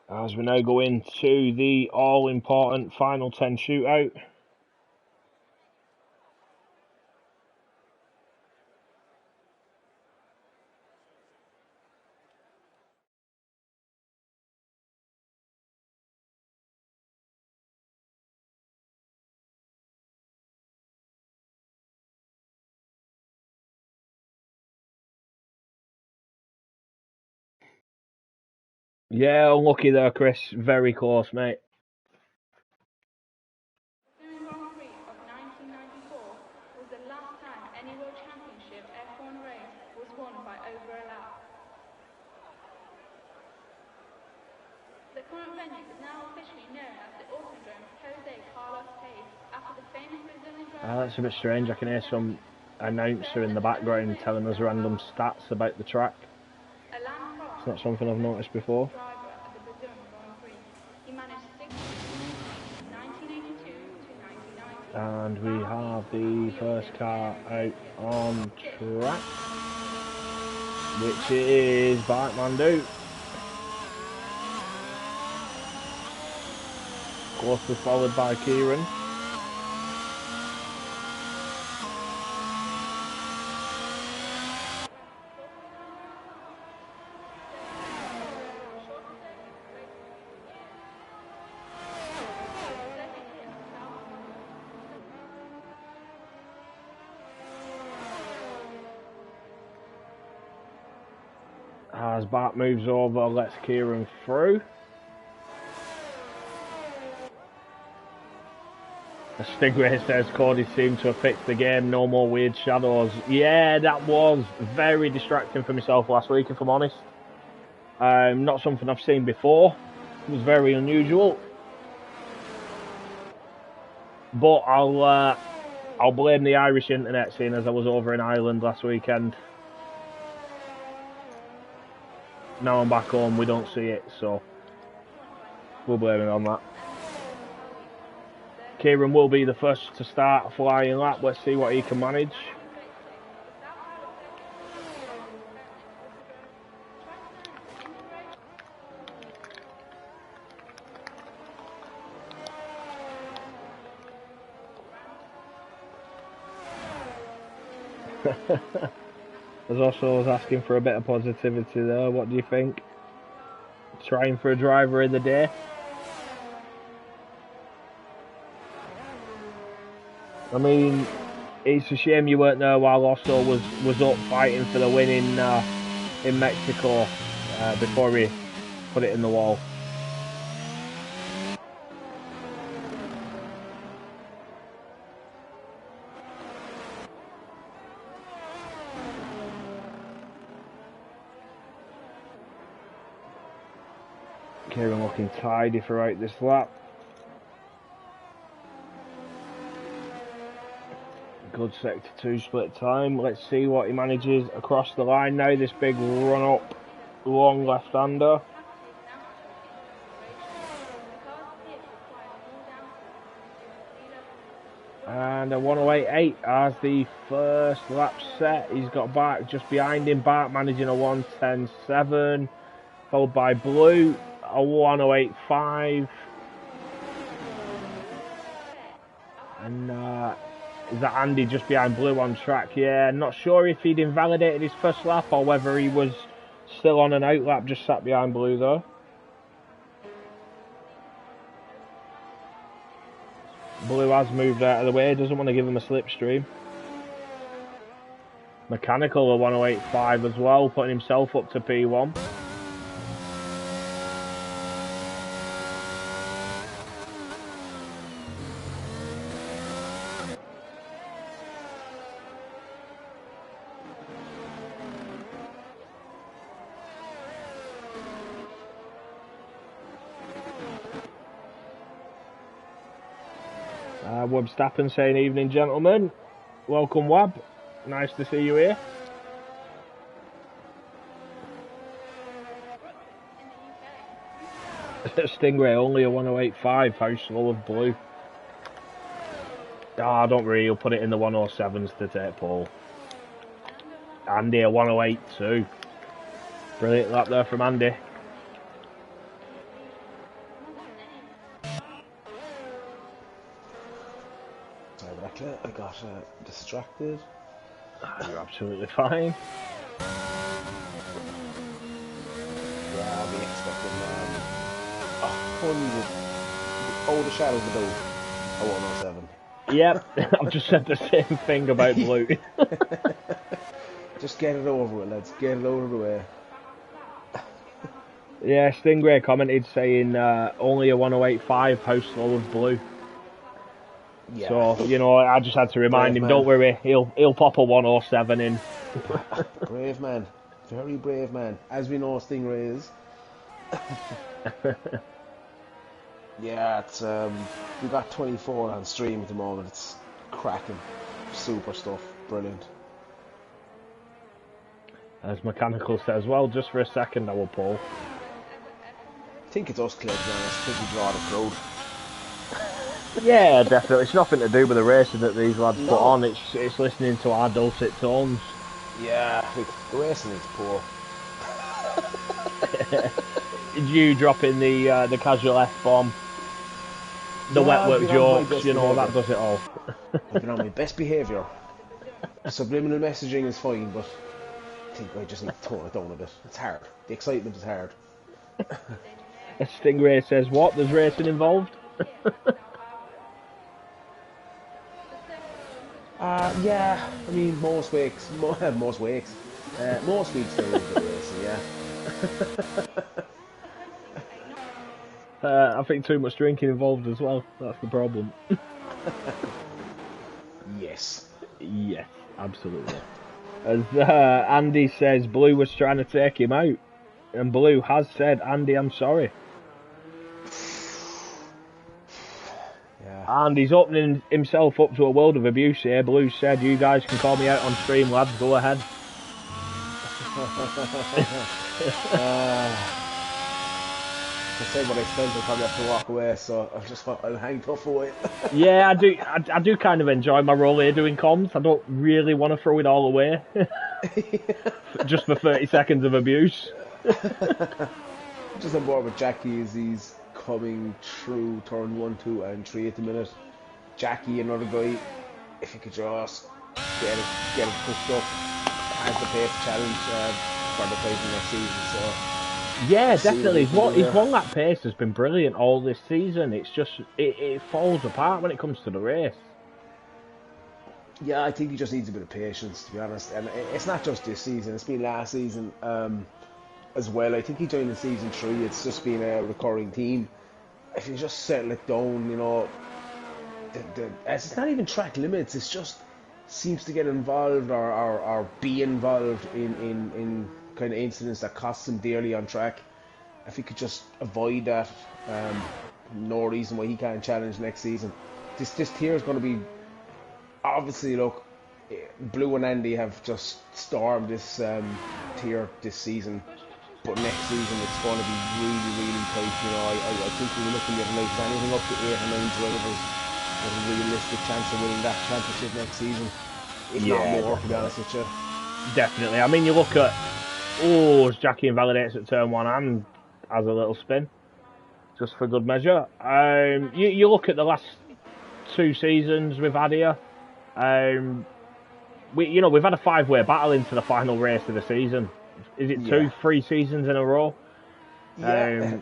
As we now go into the all-important final 10 shootout. Yeah, unlucky there, Chris. Very close, mate. The Grand Prix of 1994 was the last time any World Championship F1 race was won by over a lap. The current venue is now officially known as the Autodrome Jose Carlos Pace after the famous Brazilian driver. That's a bit strange. I can hear some announcer in the background telling us random stats about the track. It's not something I've noticed before. Driver at the Brazilian Grand Prix. He managed 6 1982 to 1990. And we have the first car out on track, which is Bartmandu. Closely followed by Kieran. As Bart moves over, lets Kieran through. The Stingray says Cody seemed to have fixed the game, no more weird shadows. Yeah, that was very distracting for myself last week, if I'm honest. Not something I've seen before. It was very unusual. But I'll blame the Irish internet, seeing as I was over in Ireland last weekend. Now I'm back home, we don't see it, so we'll blame it on that. Kieran will be the first to start a flying lap. Let's see what he can manage. There's also was asking for a bit of positivity there. What do you think? Trying for a driver of the day? I mean, it's a shame you weren't there while Osso was up fighting for the win in Mexico before he put it in the wall. Kieran looking tidy throughout this lap. Good sector 2 split time. Let's see what he manages across the line now. This big run up, long left-hander. And a 108.8 as the first lap set. He's got Bart just behind him. Bart managing a 110.7, followed by Blue, a 108.5. And is that Andy just behind Blue on track? Yeah, not sure if he'd invalidated his first lap or whether he was still on an out lap, just sat behind Blue though. Blue has moved out of the way, doesn't want to give him a slipstream. Mechanical a 108.5 as well, putting himself up to P1. Wab Stappen saying evening gentlemen. Welcome Wab, nice to see you here. Stingray only a 108.5, how slow of Blue. Don't worry, he'll put it in the 107s to take pole. Andy a 108.2. Brilliant lap there from Andy. I got distracted. You're absolutely fine. Yeah, I'll be expecting 100. Oh, the shadows above a 107. Yep, I've just said the same thing about Blue. Just get it over with, lads. Get it over the way. Yeah, Stingray commented saying only a 1085 house full of blue. Yeah. So, you know, I just had to remind Brave him, man. don't worry, he'll pop a 107 in. Brave man. Very brave man. As we know, Stingray is. Yeah, it's we got 24 on stream at the moment. It's cracking, super stuff, brilliant. As Mechanical says, well, just for a second I will pull. I think it's us, Clegg, man. I think we draw the crowd. Yeah, definitely. It's nothing to do with the racing that these lads put No. on. It's listening to our dulcet tones. Yeah, the racing is poor. You dropping the casual F-bomb, the Yeah, wet I've work been on my jokes, best you know, behaviour. that does it all. I've been on my best behaviour. Subliminal messaging is fine, but I think I just need to tone it down a bit. It's hard. The excitement is hard. Stingray says, what? There's racing involved? Yeah, I mean, most weeks there is a bit of racing, yeah. I think too much drinking involved as well. That's the problem. Yes. Yes, absolutely. As Andy says, Blue was trying to take him out. And Blue has said, Andy, I'm sorry. Yeah. And he's opening himself up to a world of abuse here. Blue said, you guys can call me out on stream, lads. Go ahead. To say what I spent, I'll probably have to walk away, so I'll hang tough away. Yeah, I do kind of enjoy my role here doing comms. I don't really want to throw it all away. Just for 30 seconds of abuse. Just on board with Jackie as he's coming through turn 1, 2 and 3 at the minute. Jackie, another guy, if he could just get it pushed up, has the pace challenge for the title next season, so... Yeah, definitely. He's won that pace has been brilliant all this season. It's just, it falls apart when it comes to the race. Yeah, I think he just needs a bit of patience, to be honest. And it's not just this season, it's been last season as well. I think he joined in season 3, it's just been a recurring theme. If you just settle it down, you know, it's not even track limits, it's just seems to get involved or be involved in kind of incidents that cost him dearly on track. If he could just avoid that, no reason why he can't challenge next season. This tier is going to be, obviously, look, Blue and Andy have just stormed this tier this season, but next season it's going to be really, really tight. You know, I think we were looking at like anything up to 8 or 9 drivers with a realistic chance of winning that championship next season, if not more, to be honest with you. Definitely. I mean, you look at, as Jackie invalidates at turn 1 and has a little spin, just for good measure. You look at the last 2 seasons we've had here. We've had a 5-way battle into the final race of the season. Is it 2-3 seasons in a row? Yeah,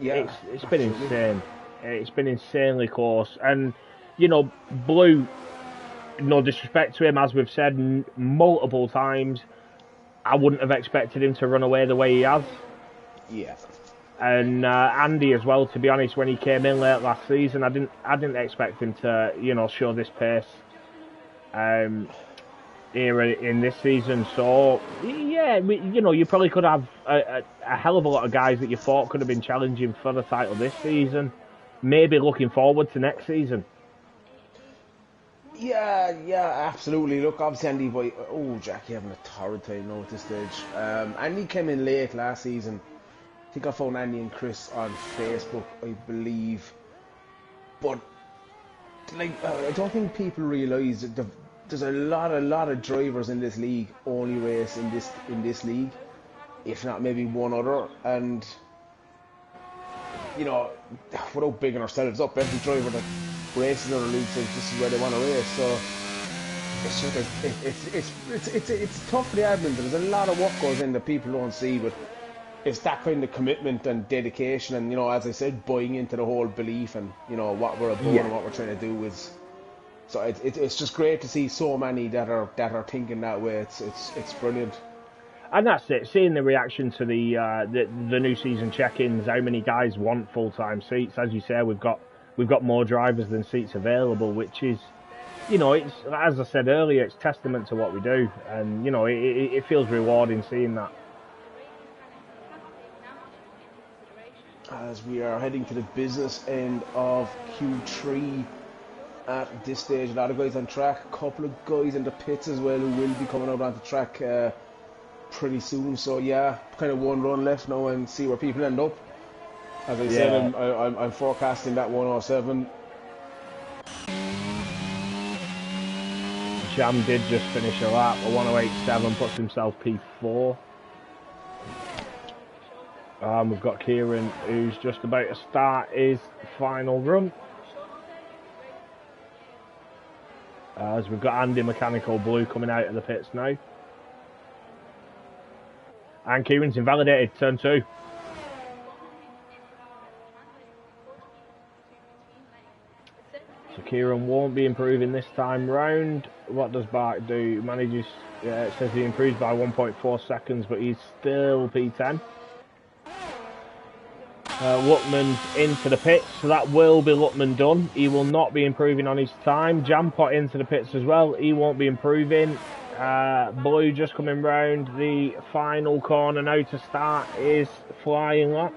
it's been insane. It's been insanely close. And, you know, Blue, no disrespect to him, as we've said multiple times, I wouldn't have expected him to run away the way he has. Yeah. And Andy as well, to be honest, when he came in late last season, I didn't expect him to, you know, show this pace here in this season. So yeah, you probably could have a hell of a lot of guys that you thought could have been challenging for the title this season, maybe looking forward to next season. Yeah, absolutely. Look, obviously Andy White, Jackie having a torrid time now at this stage. Andy came in late last season. I think I found Andy and Chris on Facebook, I believe. But like, I don't think people realise that there's a lot of drivers in this league only race in this league, if not maybe one other. And you know, without bigging ourselves up, every driver that races in other leagues says this is where they want to race. So it's tough for the admin. There's a lot of work goes in that people don't see, but it's that kind of commitment and dedication, and you know, as I said, buying into the whole belief and you know what we're about and what we're trying to do is. So it's just great to see so many that are thinking that way. It's brilliant. And that's it. Seeing the reaction to the new season check-ins, how many guys want full-time seats? As you say, we've got more drivers than seats available, which is, it's, as I said earlier, it's testament to what we do, and it feels rewarding seeing that. As we are heading to the business end of Q3 at this stage, a lot of guys on track, a couple of guys in the pits as well who will be coming out onto track pretty soon. So yeah, kind of one run left now and see where people end up. As I said, I'm forecasting that 107. Jam did just finish a lap. A 108.7 puts himself P4. We've got Kieran, who's just about to start his final run. As we've got Andy Mechanical Blue coming out of the pits now. And Kieran's invalidated, turn 2. So Kieran won't be improving this time round. What does Bart do? Manages, it says he improves by 1.4 seconds, but he's still P10. Lutman's into the pits, so that will be Lutman done. He will not be improving on his time. Jampot into the pits as well. He won't be improving. Blue just coming round the final corner now to start his flying lap.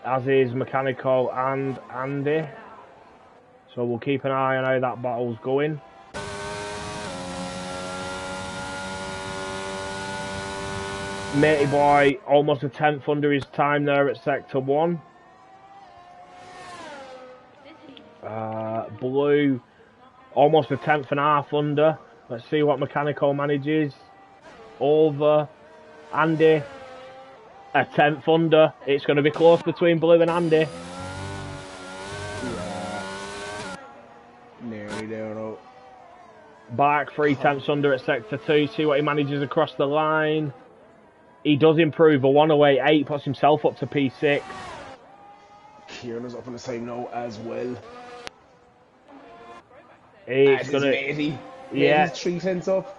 As is Mechanical and Andy. So we'll keep an eye on how that battle's going. Matey Boy almost a tenth under his time there at sector 1. Blue almost a tenth and a half under. Let's see what Mechanical manages. Over Andy, a tenth under. It's going to be close between Blue and Andy. Yeah, nearly there now. Bark 3/10 under at sector 2. See what he manages across the line. He does improve. A 108.8 puts himself up to P6. Kieran is up on the same now as well. It's gonna, Matey. yeah, Matey's 3/10 up.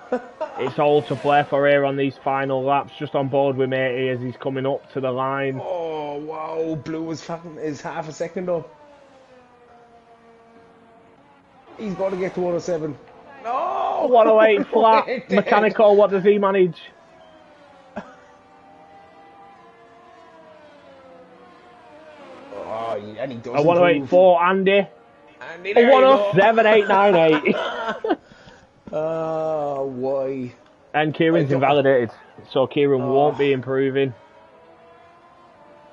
it's all to play for here on these final laps. Just on board with Matey as he's coming up to the line. Oh wow, Blue is half a second up. He's got to get to 107. No! 108 flat. Mechanical, what does he manage? Oh, and he does. A 108.4, Andy. Andy, A 107.898. Why? And Kieran's invalidated, so Kieran won't be improving.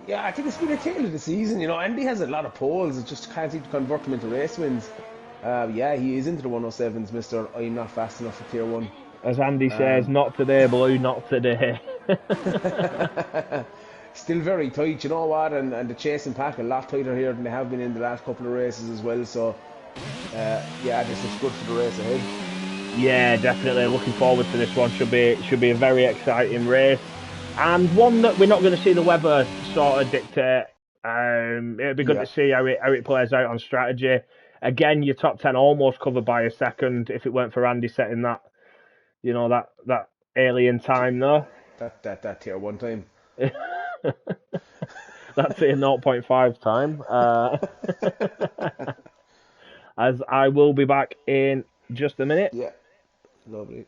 Yeah, I think it's been a tale of the season. Andy has a lot of poles. It just can't seem to convert them into race wins. Yeah, he is into the 107s, Mr. I'm not fast enough for tier 1. As Andy says, not today, Blue, not today. Still very tight, you know what? And the chasing pack a lot tighter here than they have been in the last couple of races as well. So, yeah, this looks good for the race ahead. Yeah, definitely. Looking forward to this one. Should be a very exciting race, and one that we're not going to see the weather sort of dictate. It'd be good to see how it plays out on strategy. Again, your top 10 almost covered by a second if it weren't for Andy setting that, that alien time there. That tier 1 time. That's a 0.5 time. As I will be back in just a minute. Yeah, lovely.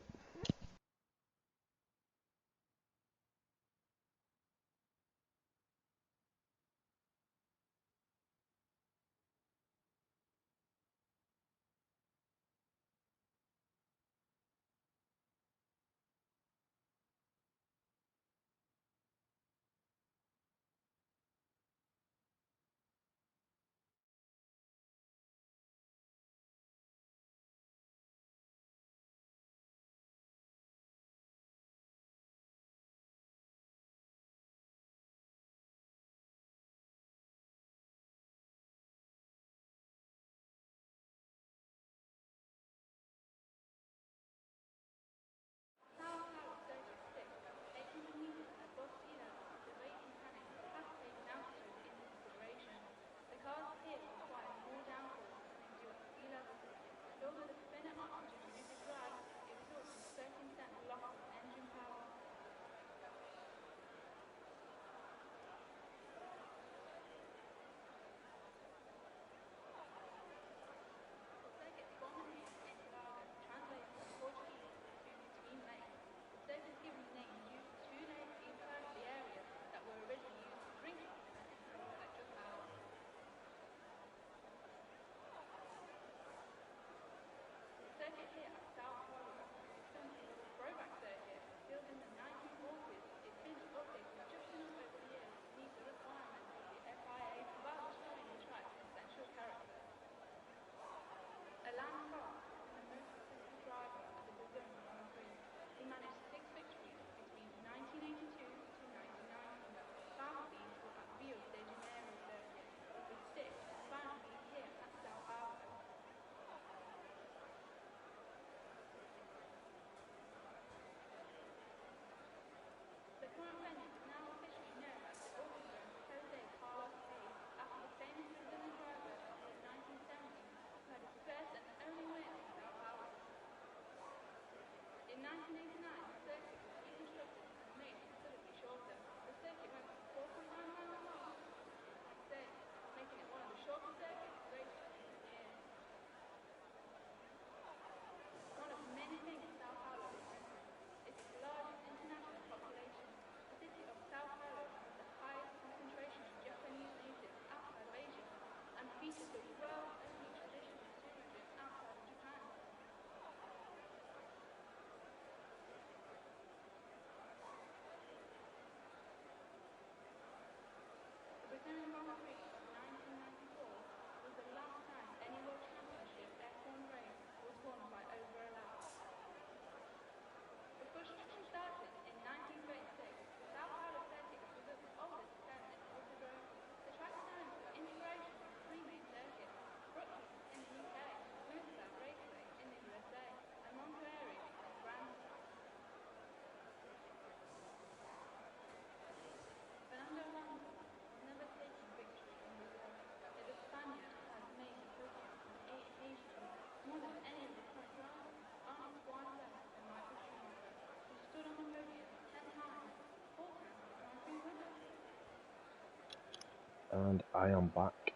And I am back.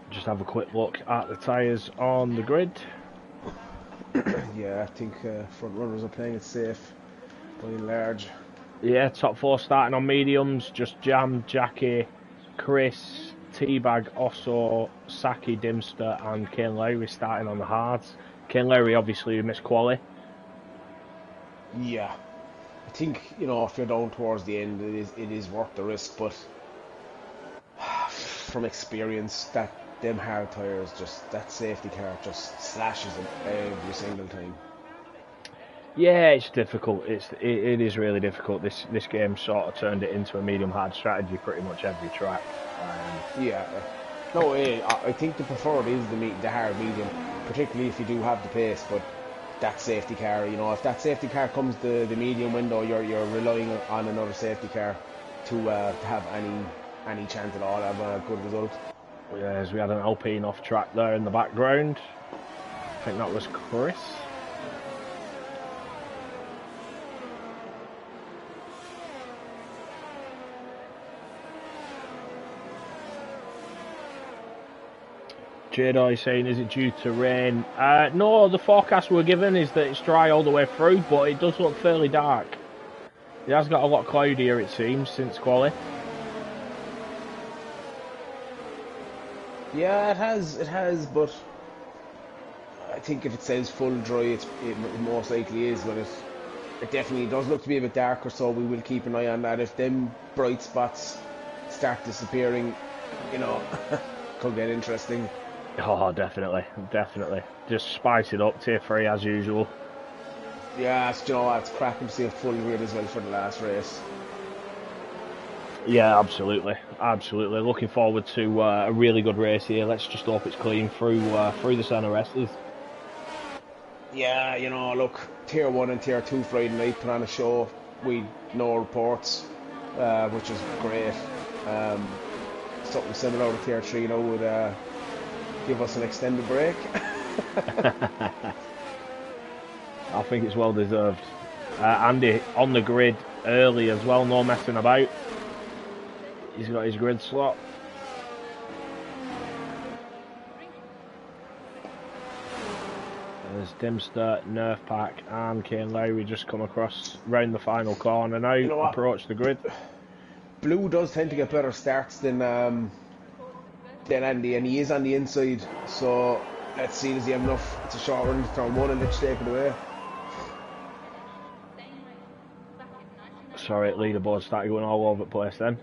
Just have a quick look at the tyres on the grid. Yeah, I think front runners are playing it safe by and large. Yeah, top 4 starting on mediums. Just Jam, Jackie, Chris, Teabag, Osso, Saki, Dimster, and Kane Lowry starting on the hards. Kane Lowry obviously missed quali. Yeah, I think, you know, if you're down towards the end, it is worth the risk. But from experience, them hard tires, just that safety car just slashes them every single time. Yeah, it's difficult. It is really difficult. This game sort of turned it into a medium hard strategy pretty much every track. Yeah. No, I think the preferred is the hard medium, particularly if you do have the pace. But that safety car, you know, if that safety car comes the medium window, you're relying on another safety car to have any chance at all of a good result. Yeah, as we had an Alpine off track there in the background. I think that was Chris. Jedi saying, is it due to rain? No, the forecast we're given is that it's dry all the way through, but it does look fairly dark. It has got a lot cloudier, it seems, since quali. Yeah, it has, but I think if it says full dry, it most likely is, but it definitely does look to be a bit darker, so we will keep an eye on that. If them bright spots start disappearing, you know, could get interesting. Oh, definitely. Just spice it up, tier 3 as usual. Yeah, you know, it's cracking to see a full grid as well for the last race. Yeah, absolutely. Looking forward to a really good race here. Let's just hope it's clean through the CDR. Yeah, you know, look, tier 1 and tier 2 Friday night put on a show. We no reports, which is great. Something similar to tier 3 now would give us an extended break. I think it's well deserved. Andy on the grid early as well, no messing about. He's got his grid slot. There's Dimster, Nerf Pack and Kane Lowry just come across round the final corner now, you know, approach the grid. Blue does tend to get better starts than Andy, and he is on the inside, so let's see, does he have enough? It's a short run to turn 1 and let's take it away. Sorry, leaderboard started going all over the place then.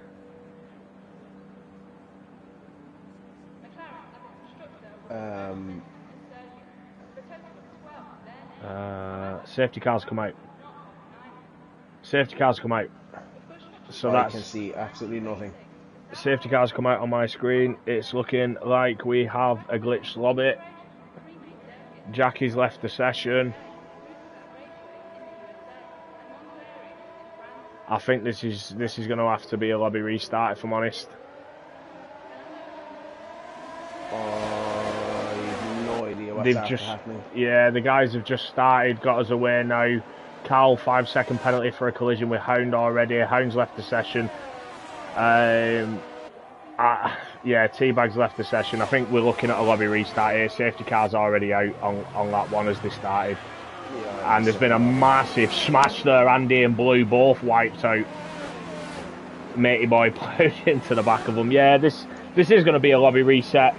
Safety cars come out. So I can see absolutely nothing. Safety cars come out on my screen. It's looking like we have a glitched lobby. Jackie's left the session. I think this is going to have to be a lobby restart, if I'm honest. Happening. Yeah, the guys have just started, got us away now. Carl, 5-second penalty for a collision with Hound already. Hound's left the session. Yeah, Teabag's left the session. I think we're looking at a lobby restart here. Safety car's already out on that one as they started. Yeah, and there's been a massive smash there. Andy and Blue both wiped out. Matey boy plowed into the back of them. Yeah, this is going to be a lobby reset.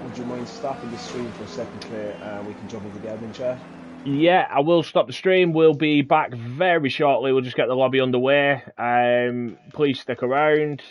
Would you mind stopping the stream for a second, Claire? We can jump into the admin chat. Yeah, I will stop the stream. We'll be back very shortly. We'll just get the lobby underway. Please stick around.